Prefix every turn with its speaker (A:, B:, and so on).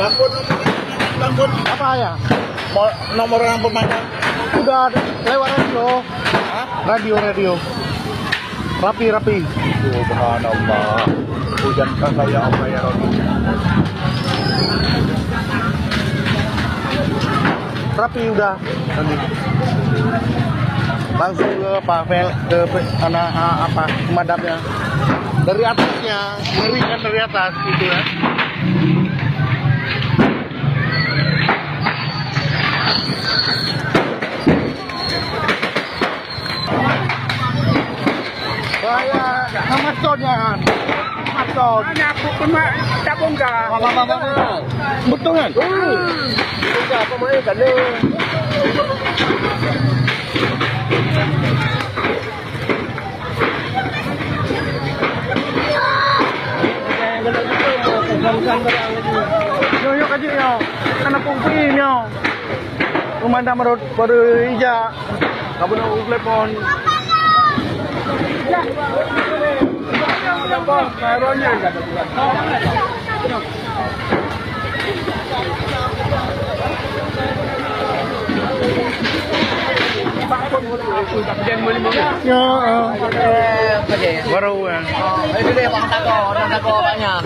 A: Bangkun. Apa ya? Nomor yang pemadam. Udah lewat radio. Hah? Radio. Rapi. Subhanallah. Hujankan saya Allah ya Rabbi. Rapi udah tadi. Langsung ke pemadamnya. Dari atasnya, ngeri kan dari atas itu ya. Saya sama Sonnya. Maton. Cabung ka. Betul kan? Enggak, pemain kan ni. Yo kaji yo. Anak pungpin yo. Pemandang baru ija. Kamu nak telepon. Jambon, baronya enggak ada. Baru ya. Itu dia Bang Tako banyak.